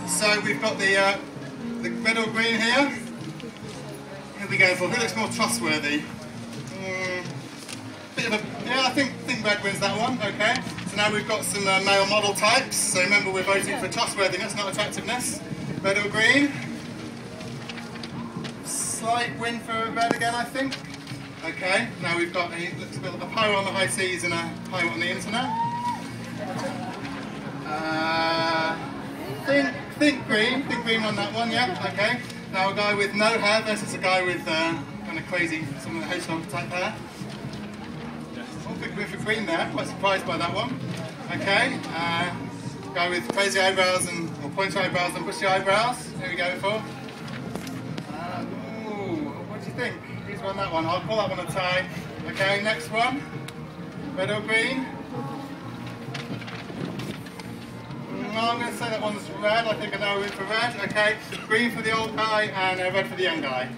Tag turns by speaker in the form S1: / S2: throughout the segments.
S1: So we've got the red or green here. Who are we going for? Who looks more trustworthy? Yeah, I think red wins that one. Okay. So now we've got some male model types. So remember, we're voting for trustworthiness, not attractiveness. Red or green? Slight win for red again, I think. Okay. Now we've got looks a bit like a pirate on the high seas and a pirate on the internet. Think green. Think green on that one. Yeah. Okay. Now a guy with no hair versus a guy with kind of crazy, some of the hedgehog type hair. Oh, big win for green there. Quite surprised by that one. Okay. Guy with crazy eyebrows or pointy eyebrows and bushy eyebrows. Who are we going for? What do you think? Who's won that one? I'll call that one a tie. Okay. Next one. Red or green? I'm going to say that one's red. I think I know we're in for red. Okay, green for the old guy and red for the young guy.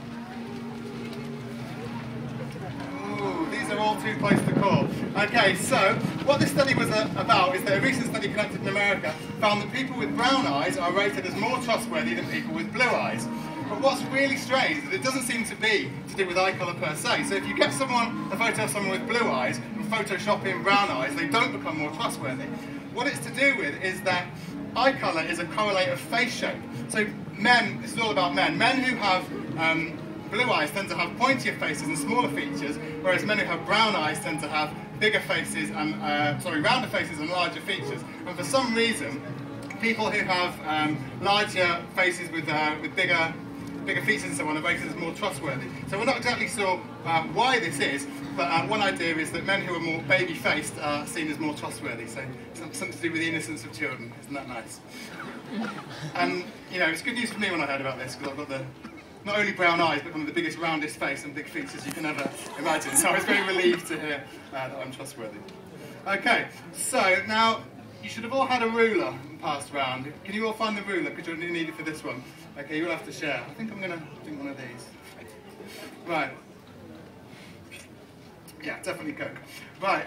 S1: Ooh, these are all too close to call. Okay, so what this study was about is that a recent study conducted in America found that people with brown eyes are rated as more trustworthy than people with blue eyes. But what's really strange is that it doesn't seem to be to do with eye colour per se. So if you get a photo of someone with blue eyes and Photoshop in brown eyes, they don't become more trustworthy. What it's to do with is that eye colour is a correlate of face shape. So men, this is all about men. Men who have blue eyes tend to have pointier faces and smaller features, whereas men who have brown eyes tend to have bigger faces and rounder faces and larger features. And for some reason, people who have larger faces with bigger features and so on are rated as more trustworthy. So we're not exactly sure why this is, but one idea is that men who are more baby-faced are seen as more trustworthy. So something to do with the innocence of children. Isn't that nice? And you know, it's good news for me when I heard about this, because I've got not only brown eyes, but one of the biggest, roundest face and big features you can ever imagine. So I was very relieved to hear that I'm trustworthy. Okay, so now you should have all had a ruler passed around. Can you all find the ruler? Because you'll need it for this one. Okay, you'll have to share. I think I'm going to do one of these. Right. Yeah, definitely Coke. Right.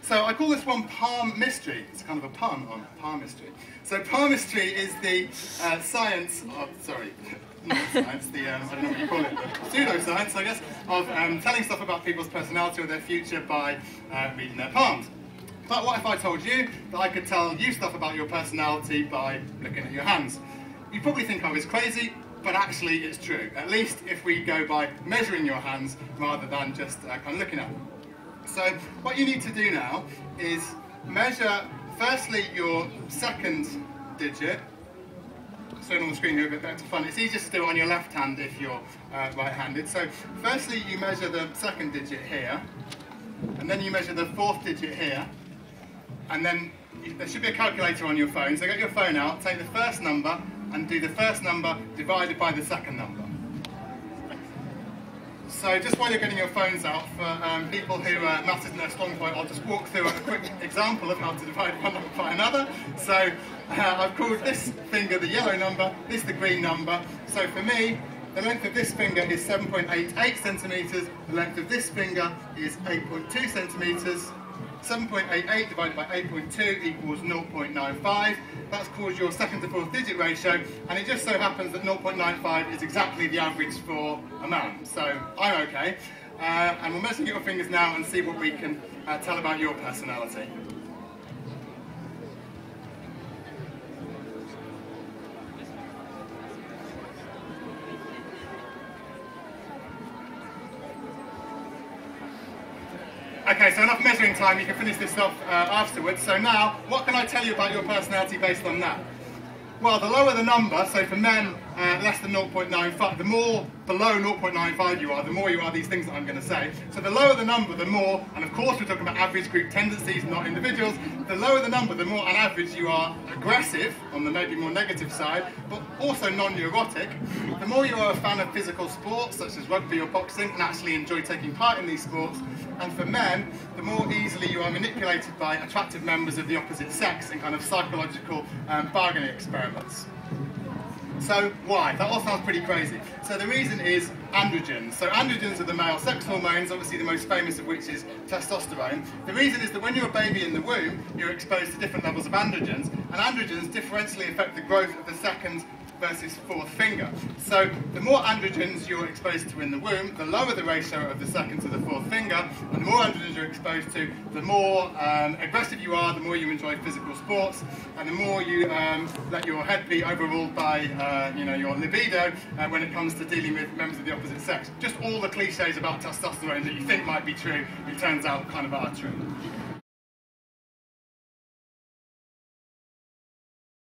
S1: So I call this one palmistry. It's kind of a pun on palmistry. So palmistry is the science of, sorry, not science, the, I don't know what you call it, the pseudoscience, I guess, of telling stuff about people's personality or their future by reading their palms. But what if I told you that I could tell you stuff about your personality by looking at your hands? You probably think I was crazy, but actually it's true. At least if we go by measuring your hands rather than just kind of looking at them. So what you need to do now is measure firstly your second digit. Shown on the screen here a bit better fun. It's easier to do it on your left hand if you're right-handed. So firstly you measure the second digit here, and then you measure the fourth digit here, and then there should be a calculator on your phone. So get your phone out, take the first number, and do the first number divided by the second number. So just while you're getting your phones out, for people who maths isn't their strong point, I'll just walk through a quick example of how to divide one number by another. So I've called this finger the yellow number, this the green number. So for me, the length of this finger is 7.88 centimetres, the length of this finger is 8.2 centimetres. 7.88 divided by 8.2 equals 0.95. That's called your second to fourth digit ratio, and it just so happens that 0.95 is exactly the average for a man. So I'm okay. And we'll measure your fingers now and see what we can tell about your personality. Okay, so enough measuring time, you can finish this off afterwards. So now, what can I tell you about your personality based on that? Well, the lower the number, so for men, less than 0.95, the more below 0.95 you are, the more you are these things that I'm going to say. So the lower the number, the more, and of course we're talking about average group tendencies, not individuals, the lower the number, the more on average you are aggressive, on the maybe more negative side, but also non-neurotic. The more you are a fan of physical sports, such as rugby or boxing, and actually enjoy taking part in these sports. And for men, the more easily you are manipulated by attractive members of the opposite sex in kind of psychological bargaining experiments. So why? That all sounds pretty crazy. So the reason is androgens. So androgens are the male sex hormones, obviously the most famous of which is testosterone. The reason is that when you're a baby in the womb, you're exposed to different levels of androgens, and androgens differentially affect the growth of the second versus fourth finger. So the more androgens you're exposed to in the womb, the lower the ratio of the second to the fourth finger, and the more androgens you're exposed to, the more aggressive you are, the more you enjoy physical sports, and the more you let your head be overruled by your libido when it comes to dealing with members of the opposite sex. Just all the cliches about testosterone that you think might be true, it turns out kind of are true.